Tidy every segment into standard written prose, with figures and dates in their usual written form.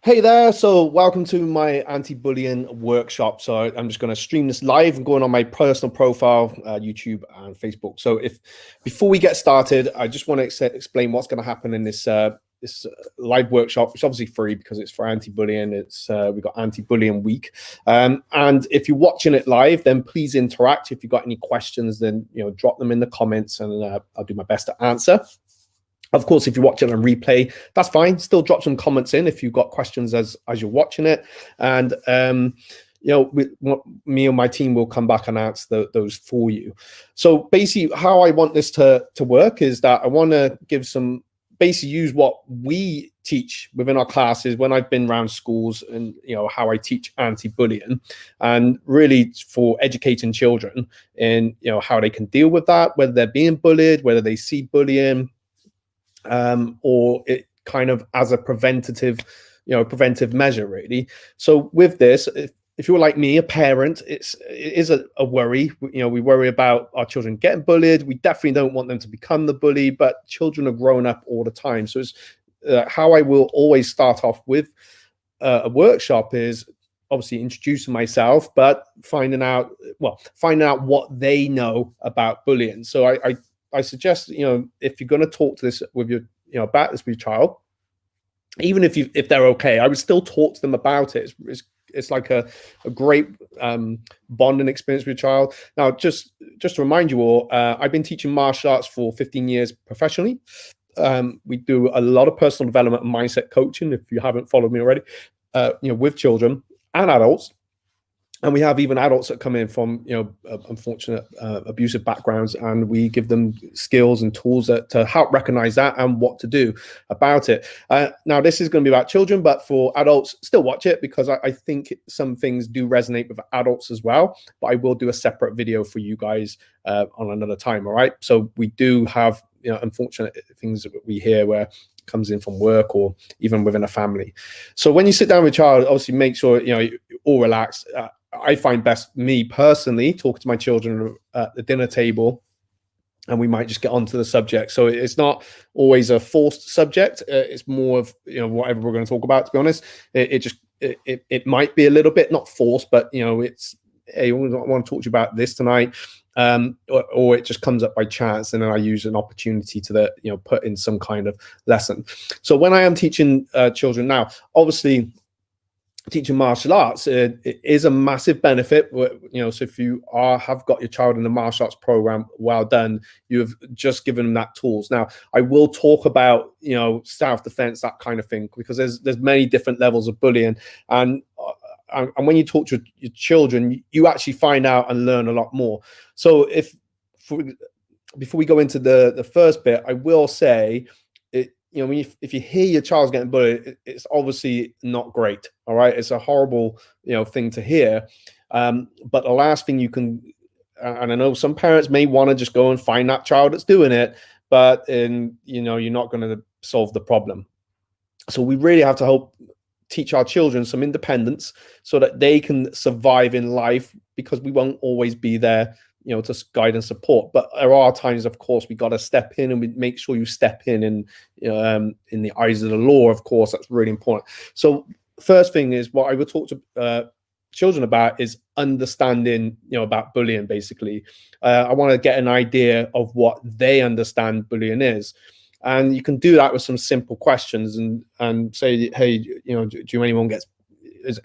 Hey there, so welcome to my anti-bullying workshop. So I'm just going to stream this live and going on my personal profile, YouTube and Facebook. So if before we get started, I just want to explain what's going to happen in this live workshop. It's obviously free because it's for anti-bullying. It's we've got anti-bullying week, and if you're watching it live, then please interact. If you've got any questions, then drop them in the comments, and I'll do my best to answer. Of course, if you're watching on replay, that's fine. Still drop some comments in if you've got questions as you're watching it. And, me and my team will come back and answer those for you. So basically how I want this to work is that I want to give some, basically use what we teach within our classes when I've been around schools and, how I teach anti-bullying, and really for educating children in, how they can deal with that, whether they're being bullied, whether they see bullying, or it kind of as a preventive measure, really. So with this, if you're like me, a parent, it is a worry. We worry about our children getting bullied. We definitely don't want them to become the bully, but children are growing up all the time. So it's how I will always start off with a workshop is obviously introducing myself, but finding out what they know about bullying. So I suggest, if you're going to talk to this with your, about this with your child, even if they're okay, I would still talk to them about it. It's like a great bonding experience with your child. Now, just to remind you all, I've been teaching martial arts for 15 years professionally. We do a lot of personal development and mindset coaching. If you haven't followed me already, with children and adults. And we have even adults that come in from, unfortunate abusive backgrounds, and we give them skills and tools to help recognize that and what to do about it. Now, this is going to be about children, but for adults, still watch it, because I think some things do resonate with adults as well. But I will do a separate video for you guys on another time. All right. So we do have, unfortunate things that we hear where comes in from work or even within a family. So when you sit down with a child, obviously make sure you're all relaxed. I find best, me personally, talking to my children at the dinner table, and we might just get onto the subject. So it's not always a forced subject. It's more of whatever we're going to talk about. To be honest, it might be a little bit not forced, but it's, hey, I want to talk to you about this tonight. Or it just comes up by chance, and then I use an opportunity to put in some kind of lesson. So when I am teaching children now, obviously teaching martial arts, it is a massive benefit. So if you have got your child in the martial arts program, well done. You have just given them that tools. Now I will talk about self-defense, that kind of thing, because there's many different levels of bullying, and when you talk to your children, you actually find out and learn a lot more. So before we go into the first bit, I will say, if you hear your child's getting bullied, it's obviously not great. All right, it's a horrible thing to hear. But the last thing you can, and I know some parents may want to just go and find that child that's doing it, but you're not going to solve the problem. So we really have to teach our children some independence so that they can survive in life, because we won't always be there to guide and support. But there are times, of course, we got to step in, and we make sure you step in the eyes of the law. Of course, that's really important. So first thing is, what I would talk to children about is understanding about bullying. Basically, I want to get an idea of what they understand bullying is. And you can do that with some simple questions and say, hey, do anyone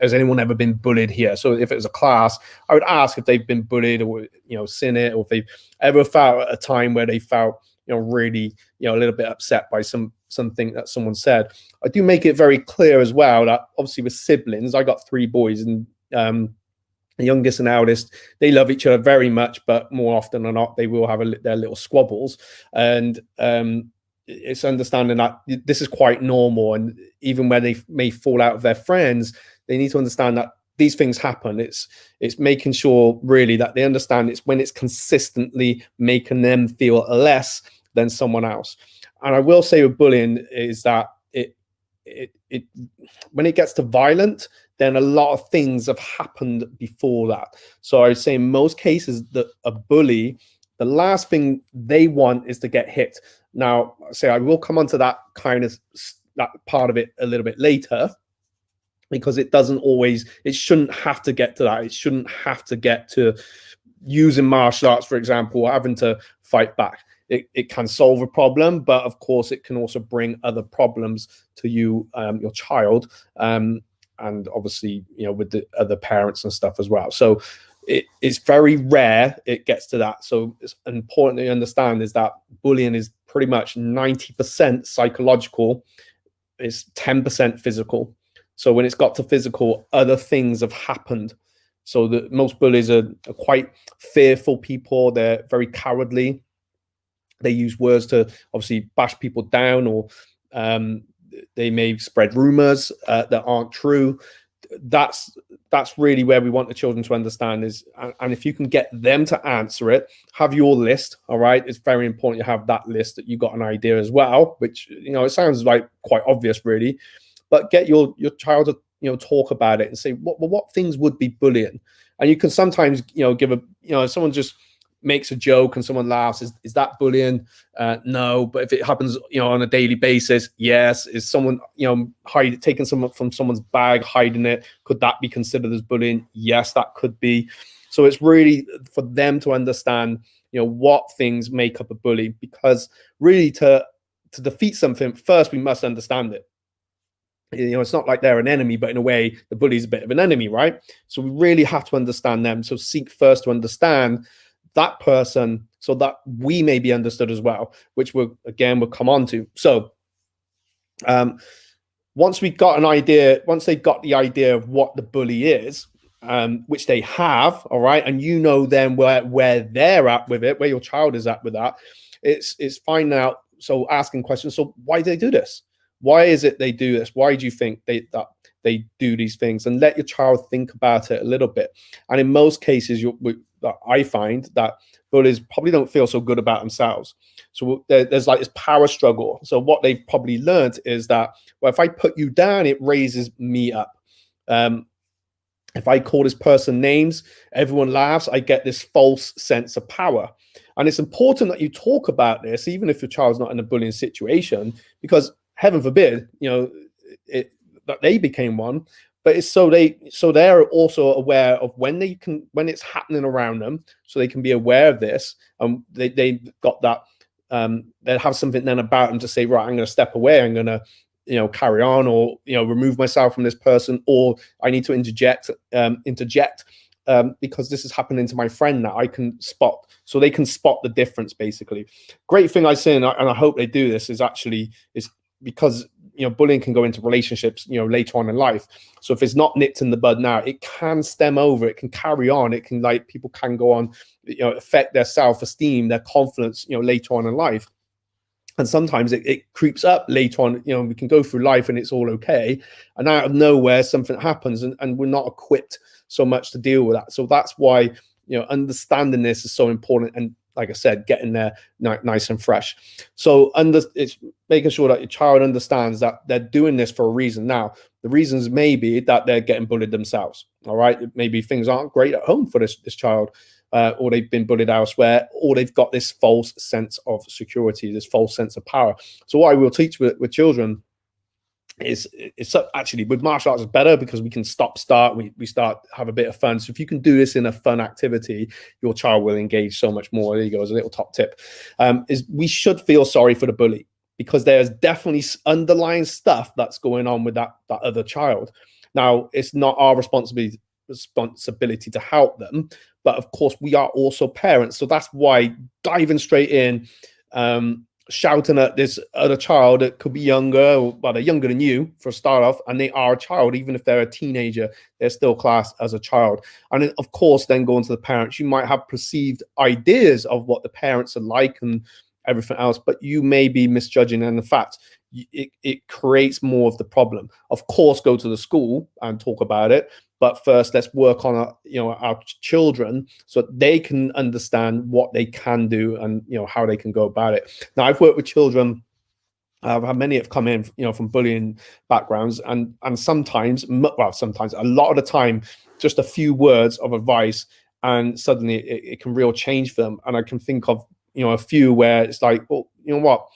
has anyone ever been bullied here? So if it was a class, I would ask if they've been bullied, or seen it, or if they've ever felt a time where they felt really a little bit upset by something that someone said. I do make it very clear as well that obviously with siblings, I got 3 boys, and the youngest and eldest, they love each other very much, but more often than not, they will have their little squabbles. And it's understanding that this is quite normal, and even when they may fall out of their friends, they need to understand that these things happen. It's making sure really that they understand it's when it's consistently making them feel less than someone else. And I will say with bullying is that it when it gets to violent, then a lot of things have happened before that. So I would say in most cases that a bully, the last thing they want is to get hit. Now, I will come on to that part of it a little bit later. because it doesn't always, it shouldn't have to get to that. It shouldn't have to get to using martial arts, for example, having to fight back. It can solve a problem, but of course it can also bring other problems to you, your child, and obviously, you know, with the other parents and stuff as well. So it's very rare it gets to that. So it's important to understand is that bullying is pretty much 90% psychological, it's 10% physical. So when it's got to physical, other things have happened. So the most bullies are quite fearful people. They're very cowardly. They use words to obviously bash people down, or they may spread rumors that aren't true. That's really where we want the children to understand is, and if you can get them to answer it, have your list. All right, it's very important you have that list, that you got an idea as well, which, you know, it sounds like quite obvious really, but get your child to, you know, talk about it and say what things would be bullying. And you can sometimes, you know, give a, you know, if someone just makes a joke and someone laughs, is that bullying? No. But if it happens, you know, on a daily basis, yes. Is someone, you know, taking something from someone's bag, hiding it, could that be considered as bullying? Yes, that could be. So it's really for them to understand, you know, what things make up a bully, because really to defeat something, first we must understand it. You know, it's not like they're an enemy, but in a way, the bully's a bit of an enemy, right? So we really have to understand them. So seek first to understand that person so that we may be understood as well, which we'll come on to. So once we've got an idea, once they've got the idea of what the bully is, which they have, all right, and you know then where they're at with it, where your child is at with that, it's finding out. So asking questions. So why do they do this? Why is it they do this? Why do you think that they do these things? And let your child think about it a little bit. And in most cases, I find that bullies probably don't feel so good about themselves. So there's like this power struggle. So what they've probably learned is that, well, if I put you down, it raises me up. If I call this person names, everyone laughs, I get this false sense of power. And it's important that you talk about this, even if your child's not in a bullying situation, because heaven forbid, you know, that they became one, but it's so they're also aware of when it's happening around them, so they can be aware of this, and they got that, they have something then about them to say, right, I'm going to step away, I'm going to, you know, carry on, or, you know, remove myself from this person, or I need to interject, because this is happening to my friend now. I can spot, so they can spot the difference. Basically, great thing I say, and I hope they do this, is because, you know, bullying can go into relationships, you know, later on in life. So if it's not nipped in the bud now, it can stem over, it can carry on, it can, like, people can go on, you know, affect their self-esteem, their confidence, you know, later on in life. And sometimes it creeps up later on. You know, we can go through life and it's all okay, and out of nowhere something happens, and we're not equipped so much to deal with that. So that's why, you know, understanding this is so important, and like I said, getting there nice and fresh. So it's making sure that your child understands that they're doing this for a reason. Now, the reasons may be that they're getting bullied themselves. All right, maybe things aren't great at home for this child, or they've been bullied elsewhere, or they've got this false sense of security, this false sense of power. So what I will teach with children is actually, with martial arts, is better because we can start, we start, have a bit of fun. So if you can do this in a fun activity, your child will engage so much more. There you go, as a little top tip. Is we should feel sorry for the bully, because there's definitely underlying stuff that's going on with that other child. Now, it's not our responsibility to help them, but of course we are also parents. So that's why diving straight in, shouting at this other child that could be younger, well, they're younger than you for a start off, and they are a child. Even if they're a teenager, they're still classed as a child. And then, of course, then going to the parents, you might have perceived ideas of what the parents are like and everything else, but you may be misjudging. And in fact, it creates more of the problem. Of course, go to the school and talk about it, but first let's work on our children so that they can understand what they can do and, you know, how they can go about it. Now, I've worked with children. I've had many have come in, you know, from bullying backgrounds, and sometimes, a lot of the time, just a few words of advice, and suddenly it can real change for them. And I can think of, you know, a few where it's like, well, you know what,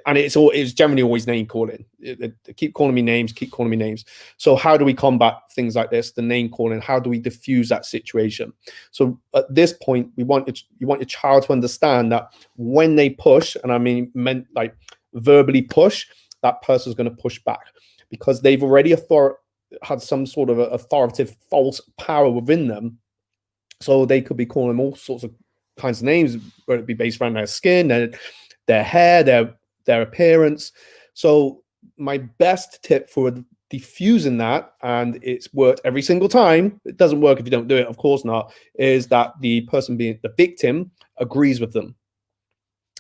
and it's generally always name calling. They keep calling me names, keep calling me names. So how do we combat things like this, the name calling? How do we diffuse that situation? So at this point, you want your child to understand that when they push, and I mean meant like verbally push, that person's going to push back because they've already had some sort of authoritative false power within them. So they could be calling them all sorts of kinds of names, whether it be based around their skin, their hair, their appearance. So my best tip for diffusing that, and it's worked every single time, it doesn't work if you don't do it, of course not, is that the person being the victim agrees with them.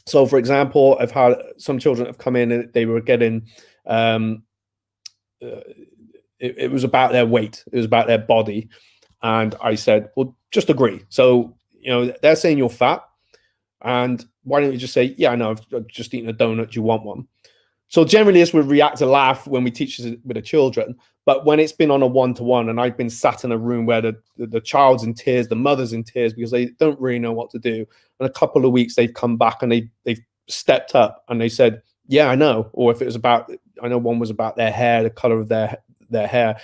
So for example, I've had some children have come in and they were getting it was about their weight, it was about their body, and I said, well, just agree. So they're saying you're fat, and why don't you just say, yeah, I know, I've just eaten a donut, do you want one? So generally this would react to laugh when we teach this with the children, but when it's been on a one-to-one and I've been sat in a room where the child's in tears, the mother's in tears because they don't really know what to do, and a couple of weeks they've come back and they've stepped up and they said, yeah, I know. Or if it was about, I know one was about their hair, the color of their hair,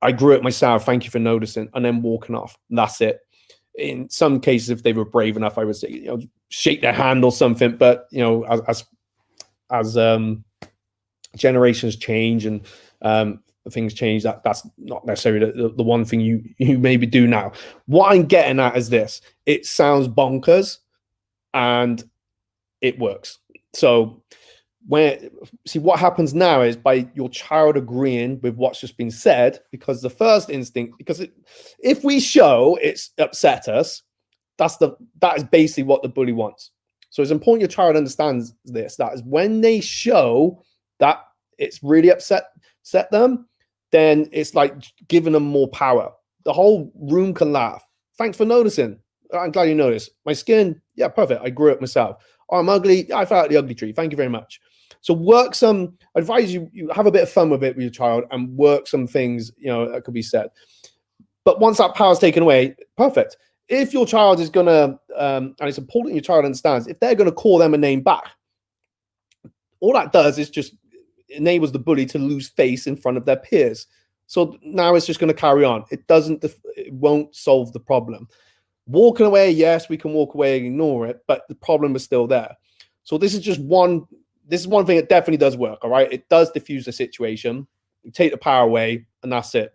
I grew it myself, thank you for noticing, and then walking off, and that's it. In some cases, if they were brave enough, I would say, shake their hand or something. But as generations change and things change, that's not necessarily the one thing you maybe do now. What I'm getting at is this: it sounds bonkers, and it works. So what happens now is by your child agreeing with what's just been said, because the first instinct, because if we show it's upset us, that is basically what the bully wants. So it's important your child understands this, that is when they show that it's really upset them, then it's like giving them more power. The whole room can laugh. Thanks for noticing. I'm glad you noticed. My skin, yeah, perfect. I grew it myself. Oh, I'm ugly. I fell out the ugly tree. Thank you very much. So I advise you have a bit of fun with it with your child and work some things, that could be said. But once that power is taken away, perfect. If your child is gonna, and it's important your child understands, if they're gonna call them a name back, all that does is just enables the bully to lose face in front of their peers. So now it's just gonna carry on. It won't solve the problem. Walking away, yes, we can walk away and ignore it, but the problem is still there. So this is one thing that definitely does work, all right? It does diffuse the situation. You take the power away, and that's it.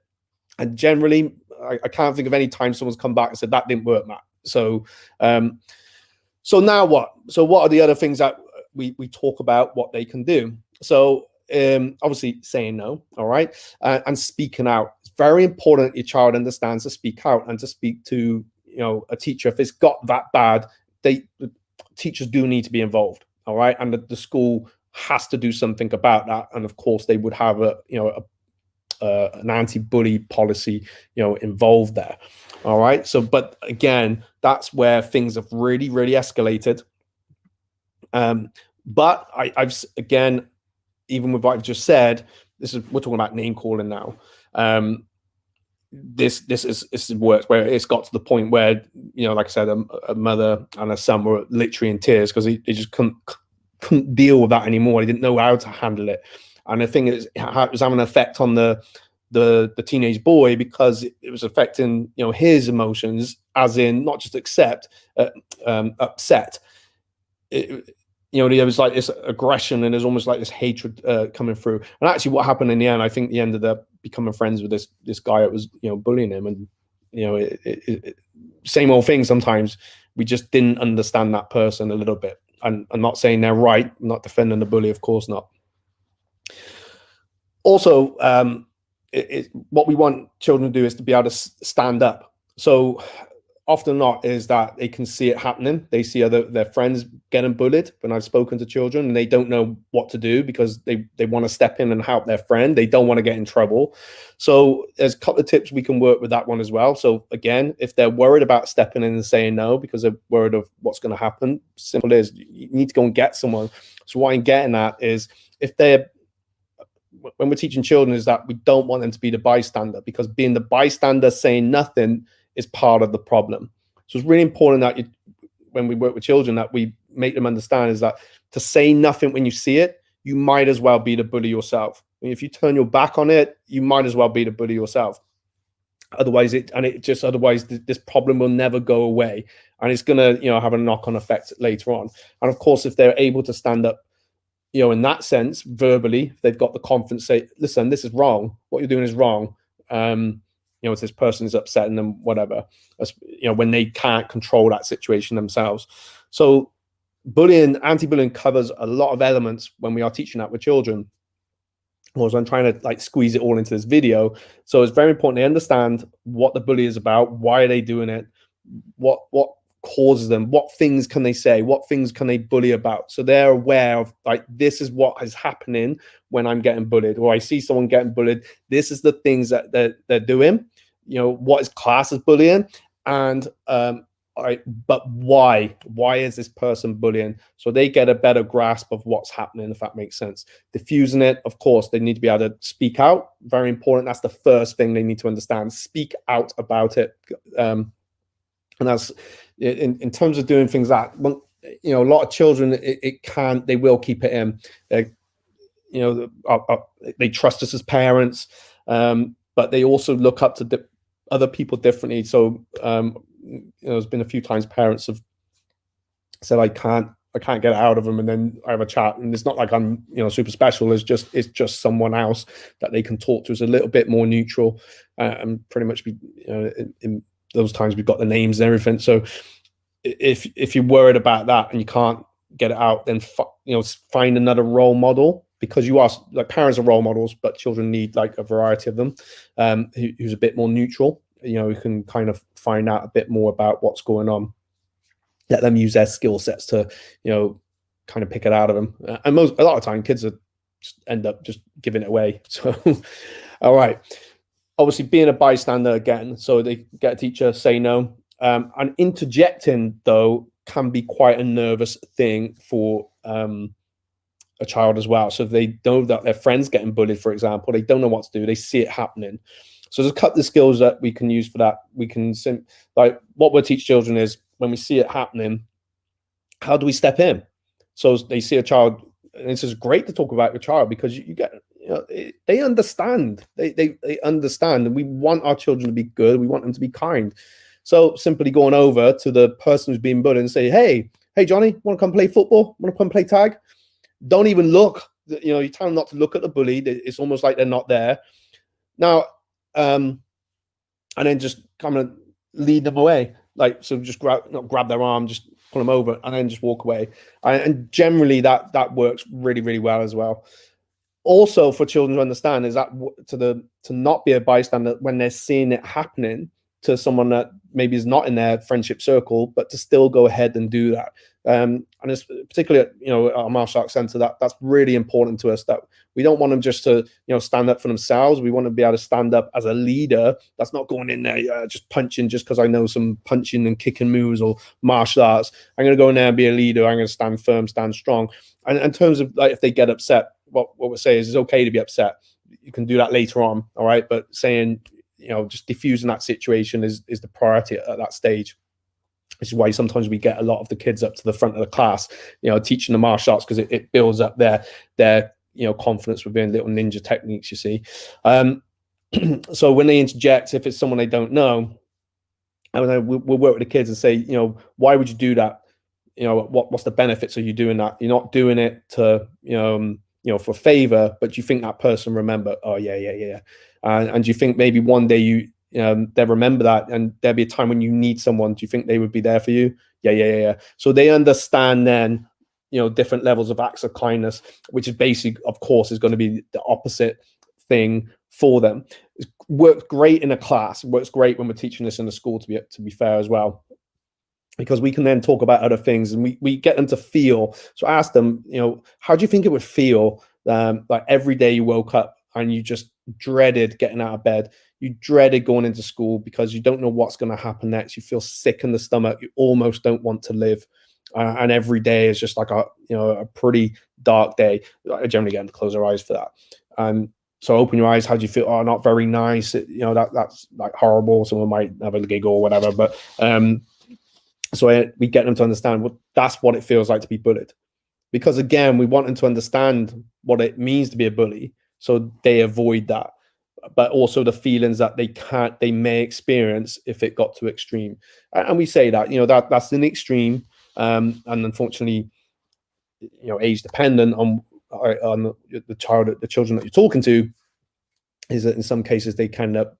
And generally, I can't think of any time someone's come back and said, that didn't work, Matt. So so now what? So what are the other things that we talk about, what they can do? So obviously saying no, all right? And speaking out. It's very important that your child understands to speak out and to speak to a teacher. If it's got that bad, the teachers do need to be involved, all right? And the school has to do something about that. And of course, they would have an anti-bully policy, involved there, all right? So, but again, that's where things have really, really escalated. But I've again, even with what I've just said, we're talking about name calling now. This works where it's got to the point where like I said, a mother and a son were literally in tears because they just couldn't deal with that anymore. They didn't know how to handle it, and the thing is, it was having an effect on the teenage boy because it was affecting his emotions, as in not just upset. There was like this aggression and there's almost like this hatred coming through. And actually what happened in the end, I think he ended up becoming friends with this guy that was bullying him. And same old thing, sometimes we just didn't understand that person a little bit. And I'm not saying they're right, I'm not defending the bully, of course not. Also, what we want children to do is to be able to stand up. So often not is that they can see it happening. They see their friends getting bullied when I've spoken to children, and they don't know what to do because they want to step in and help their friend. They don't want to get in trouble. So there's a couple of tips we can work with that one as well. So again, if they're worried about stepping in and saying no because they're worried of what's going to happen, simple is you need to go and get someone. So what I'm getting at is when we're teaching children is that we don't want them to be the bystander, because being the bystander saying nothing is part of the problem. So it's really important that when we work with children that we make them understand is that to say nothing when you see it, you might as well be the bully yourself. I mean, if you turn your back on it, you might as well be the bully yourself. Otherwise, this problem will never go away, and it's gonna, have a knock-on effect later on. And of course, if they're able to stand up, in that sense, verbally, they've got the confidence to say, listen, this is wrong. What you're doing is wrong. If this person is upsetting them, whatever, when they can't control that situation themselves. So bullying, anti-bullying covers a lot of elements when we are teaching that with children. Also, I'm trying to squeeze it all into this video. So it's very important they understand what the bully is about, why are they doing it, what causes them, what things can they say, what things can they bully about, so they're aware of this is what is happening when I'm getting bullied, or I see someone getting bullied, this is the things that they're doing, what is classed as bullying, and but why is this person bullying, so they get a better grasp of what's happening, if that makes sense. Diffusing it, of course, they need to be able to speak out, very important. That's the first thing they need to understand, speak out about it. And that's in terms of doing things that, a lot of children, they will keep it in. They trust us as parents, but they also look up to other people differently. So, there's been a few times parents have said, I can't get it out of them, and then I have a chat, and it's not like I'm super special. It's just someone else that they can talk to, is a little bit more neutral, and pretty much be in those times we've got the names and everything. So if you're worried about that and you can't get it out, then find another role model, because you are, parents are role models, but children need a variety of them, who's a bit more neutral, who can kind of find out a bit more about what's going on. Let them use their skill sets to kind of pick it out of them. And a lot of time kids end up just giving it away. So all right, obviously being a bystander again, so they get a teacher, say no. And interjecting, though, can be quite a nervous thing for a child as well. So if they know that their friend's getting bullied, for example, they don't know what to do, they see it happening. So there's a couple of skills that we can use for that. We can what we'll teach children is, when we see it happening, how do we step in? So they see a child, and this is great to talk about your child, because you get, they understand. They understand, and we want our children to be good. We want them to be kind. So simply going over to the person who's being bullied and say, hey, Johnny, want to come play football? Want to come play tag? Don't even look. You tell them not to look at the bully. It's almost like they're not there. Now, and then just kind of lead them away. So just not grab their arm, just pull them over, and then just walk away. And generally that works really, really well as well. Also, for children to understand is that to not be a bystander when they're seeing it happening to someone that maybe is not in their friendship circle, but to still go ahead and do that. And it's particularly at our martial arts center, that's really important to us, that we don't want them just to stand up for themselves. We want to be able to stand up as a leader. That's not going in there just punching just because I know some punching and kicking moves or martial arts. I'm going to go in there and be a leader. I'm going to stand firm, stand strong. And in terms of if they get upset, what we're saying is it's okay to be upset. You can do that later on, all right? But saying, just diffusing that situation is the priority at that stage. Which is why sometimes we get a lot of the kids up to the front of the class, teaching the martial arts, because it builds up their confidence within little ninja techniques, you see. So when they interject, if it's someone they don't know, we'll work with the kids and say, why would you do that? What's the benefits of you doing that? You're not doing it to, for favor, but do you think that person remember? Oh yeah. And do you think maybe one day they'll remember that, and there'll be a time when you need someone? Do you think they would be there for you? Yeah. So they understand then, different levels of acts of kindness, which is basically, of course, is going to be the opposite thing for them. It works great in a class. It works great when we're teaching this in the school, to be fair as well, because we can then talk about other things, and we get them to feel. So I ask them, how do you think it would feel every day you woke up and you just dreaded getting out of bed? You dreaded going into school because you don't know what's going to happen next. You feel sick in the stomach. You almost don't want to live. And every day is just a pretty dark day. I generally get them to close their eyes for that. So open your eyes. How do you feel? Oh, not very nice. That's horrible. Someone might have a giggle or whatever. But So we get them to understand what that's what it feels like to be bullied, because again, we want them to understand what it means to be a bully, so they avoid that, but also the feelings that they may experience if it got too extreme. And we say that, that's an extreme, and unfortunately, age dependent on the children that you're talking to, is that in some cases they kind of,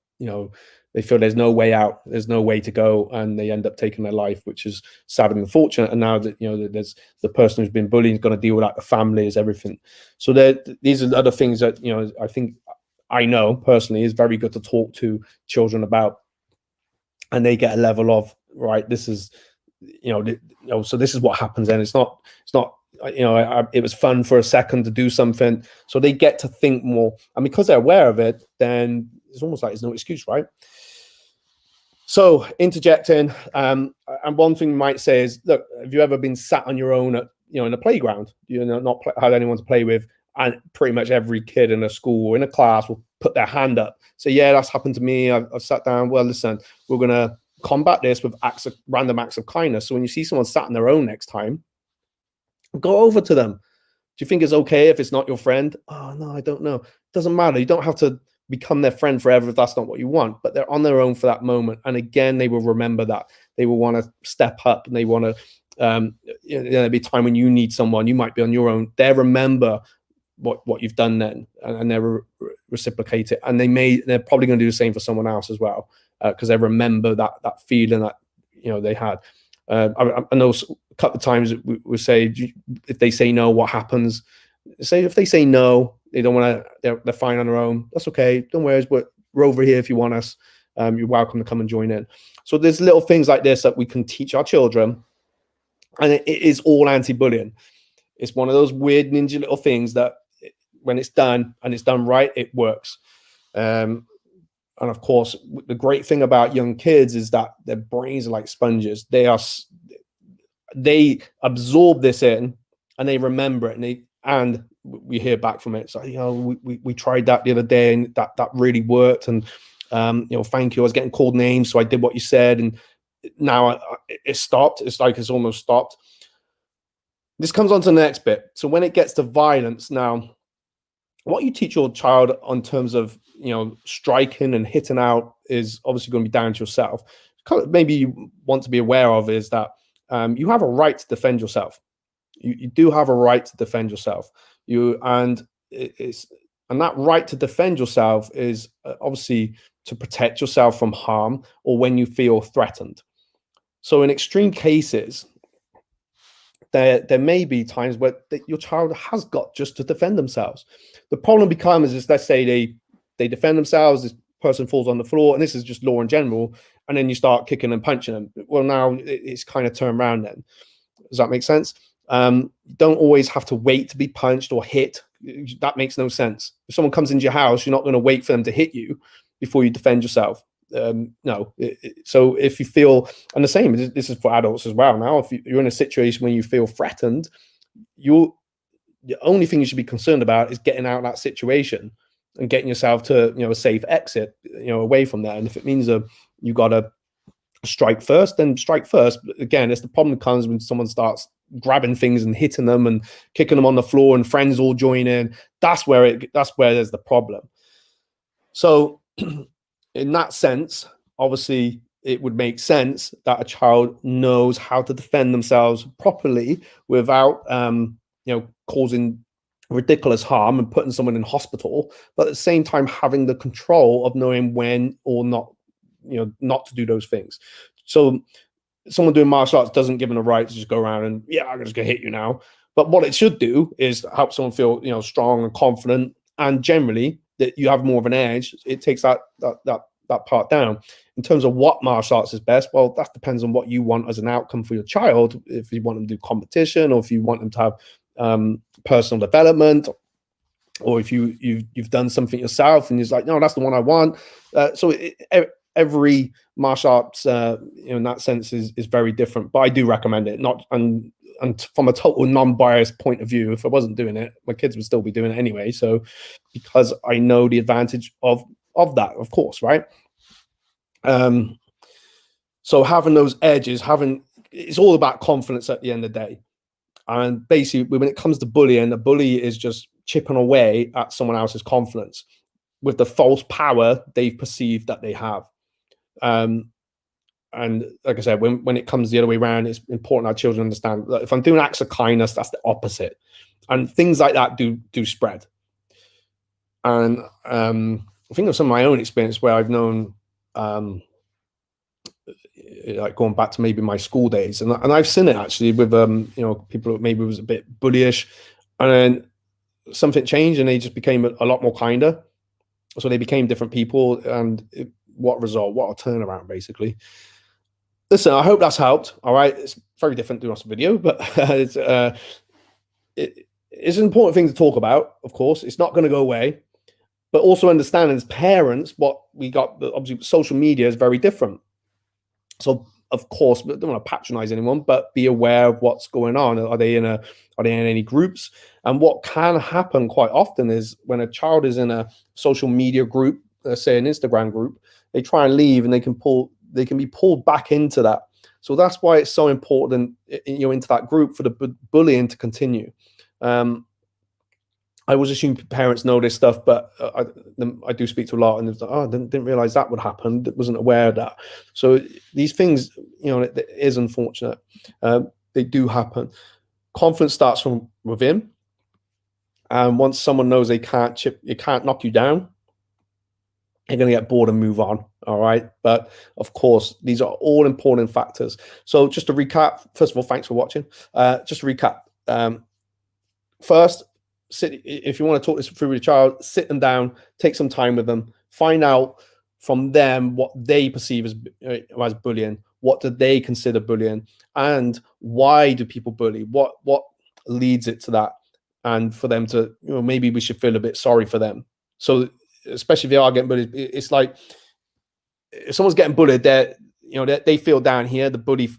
they feel there's no way out, there's no way to go, and they end up taking their life, which is sad and unfortunate. And now that there's the person who's been bullied is going to deal with that, the family is everything. So these are other things that I think, I know personally, is very good to talk to children about, and they get a level of, right, this is so this is what happens, and it's not it was fun for a second to do something, so they get to think more, and because they're aware of it, then it's almost like there's no excuse, right? So interjecting, and one thing you might say is, look, have you ever been sat on your own at in a playground, not had anyone to play with, and pretty much every kid in a school or in a class will put their hand up, so yeah, that's happened to me, I've sat down. Well, listen, we're gonna combat this with random acts of kindness. So when you see someone sat on their own next time, go over to them. Do you think it's okay if it's not your friend? Oh no, I don't know. It doesn't matter. You don't have to become their friend forever if that's not what you want, but they're on their own for that moment. And again, they will remember that. They will want to step up, and they want to there'll be a time when you need someone, you might be on your own. They remember what you've done then, and they reciprocate it, and they're probably going to do the same for someone else as well, because they remember that feeling that they had. I know a couple of times we say, if they say no, what happens? Say if they say no, they don't want to, they're fine on their own, that's okay, don't worry, we're over here if you want us, you're welcome to come and join in. So there's little things like this that we can teach our children, and it is all anti-bullying. It's one of those weird ninja little things that when it's done, and it's done right, it works. And of course, the great thing about young kids is that their brains are like sponges. They absorb this in, and they remember it, and we hear back from it. So we tried that the other day, and that really worked. And thank you. I was getting called names, so I did what you said, and now it stopped. It's like it's almost stopped. This comes on to the next bit. So when it gets to violence, now, what you teach your child on terms of striking and hitting out is obviously going to be down to yourself. Maybe you want to be aware of is that you have a right to defend yourself. You do have a right to defend yourself. And that right to defend yourself is obviously to protect yourself from harm or when you feel threatened. So in extreme cases, there may be times where your child has got just to defend themselves. The problem becomes is, let's say they defend themselves, this person falls on the floor, and this is just law in general, and then you start kicking and punching them. Well, now it's kind of turned around then. Does that make sense? You don't always have to wait to be punched or hit. That makes no sense. If someone comes into your house, you're not going to wait for them to hit you before you defend yourself. No. So if you feel, and the same, this is for adults as well. Now, if you're in a situation where you feel threatened, the only thing you should be concerned about is getting out of that situation and getting yourself to a safe exit, away from that. And if it means you got to strike first, then strike first. But again, it's the problem comes when someone starts grabbing things and hitting them and kicking them on the floor, and friends all join in. That's where there's the problem. So in that sense, obviously, it would make sense that a child knows how to defend themselves properly without, causing ridiculous harm and putting someone in hospital, but at the same time having the control of knowing when or not, not to do those things. So someone doing martial arts doesn't give them a right to just go around and, I'm just gonna hit you now. But what it should do is help someone feel, strong and confident, and generally that you have more of an edge. It takes that part down. In terms of what martial arts is best, well, that depends on what you want as an outcome for your child. If you want them to do competition, or if you want them to have personal development, or if you've done something yourself and it's like, no, that's the one I want. So every martial arts, in that sense, is very different. But I do recommend it. And from a total non-biased point of view, if I wasn't doing it, my kids would still be doing it anyway. So because I know the advantage of that, of course, right? So having those edges, it's all about confidence at the end of the day. And basically, when it comes to bullying, the bully is just chipping away at someone else's confidence with the false power they've perceived that they have. And like I said, when it comes the other way around, it's important our children understand that if I'm doing acts of kindness, that's the opposite. And things like that do spread. And I think of some of my own experience where I've known, like going back to maybe my school days, and I've seen it actually with people that maybe was a bit bullyish, and then something changed and they just became a lot more kinder. So they became different people, and what a turnaround, basically. Listen, I hope that's helped. All right, it's very different doing us a video, but it's an important thing to talk about. Of course, it's not going to go away, but also understand as parents what we got. Obviously, social media is very different. So, of course, I don't want to patronize anyone, but be aware of what's going on. Are they in any groups? And what can happen quite often is when a child is in a social media group, let's say an Instagram group, they try and leave and they can be pulled back into that. So that's why it's so important, into that group for the bullying to continue. I always assume parents know this stuff, but I do speak to a lot, and it's like, oh, I didn't realize that would happen. Wasn't aware of that. So these things, it is unfortunate. They do happen. Confidence starts from within, and once someone knows they can't knock you down, they're going to get bored and move on. All right. But of course, these are all important factors. So just to recap, first of all, thanks for watching. Just to recap. First, if you want to talk this through with your child, sit them down, take some time with them, find out from them what they perceive as bullying, what do they consider bullying, and why do people bully? What leads it to that? And for them to, maybe we should feel a bit sorry for them. So especially if they are getting bullied, it's like if someone's getting bullied, they feel down here, the bully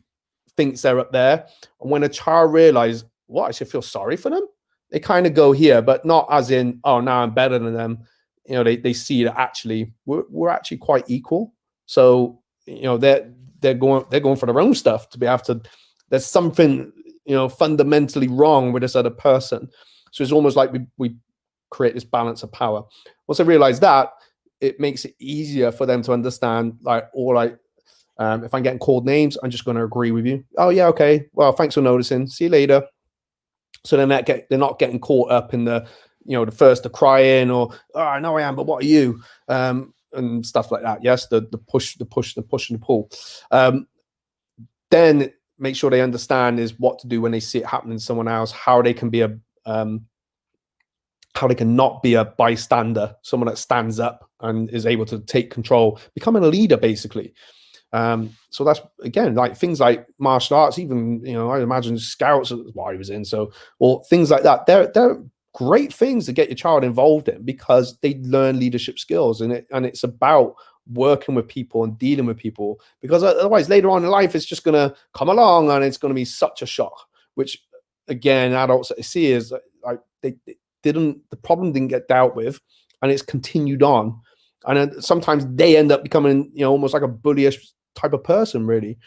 thinks they're up there. And when a child realizes, what, I should feel sorry for them, they kind of go here, but not as in, oh, now I'm better than them. They see that actually we're actually quite equal. So they're going for their own stuff to be after. There's something fundamentally wrong with this other person. So it's almost like we create this balance of power. Once I realize that, it makes it easier for them to understand, like, if I'm getting called names, I'm just going to agree with you. Oh yeah, okay. Well, thanks for noticing. See you later. So then they're not getting caught up in the the crying or, oh, I know I am, but what are you? And stuff like that. Yes, the push and the pull. Then make sure they understand is what to do when they see it happening to someone else, how they can not be a bystander, someone that stands up and is able to take control, becoming a leader, basically. So that's, again, like things like martial arts, even, I imagine scouts is what I was in. So, or things like that. They're great things to get your child involved in because they learn leadership skills, and it's about working with people and dealing with people, because otherwise later on in life, it's just going to come along and it's going to be such a shock, which again, adults that I see is like, the problem didn't get dealt with and it's continued on. And then sometimes they end up becoming, almost like a bullyish type of person, really.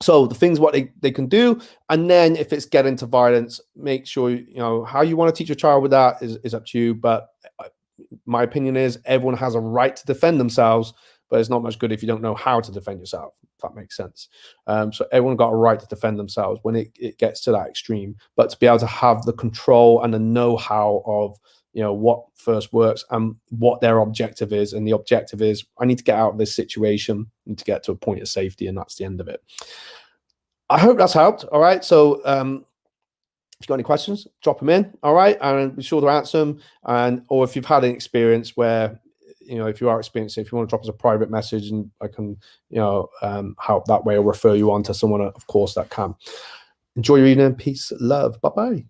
So the things what they can do, and then if it's getting to violence, make sure how you want to teach your child with that is up to you. But my opinion is everyone has a right to defend themselves, but it's not much good if you don't know how to defend yourself, if that makes sense. So everyone got a right to defend themselves when it gets to that extreme, but to be able to have the control and the know-how of what first works and what their objective is. And the objective is, I need to get out of this situation and to get to a point of safety, and that's the end of it. I hope that's helped. All right. So if you've got any questions, drop them in. All right. And be sure to answer them. Or if you've had an experience where, if you are experiencing, if you want to drop us a private message and I can, help that way, or refer you on to someone, of course, that can. Enjoy your evening. Peace, love. Bye-bye.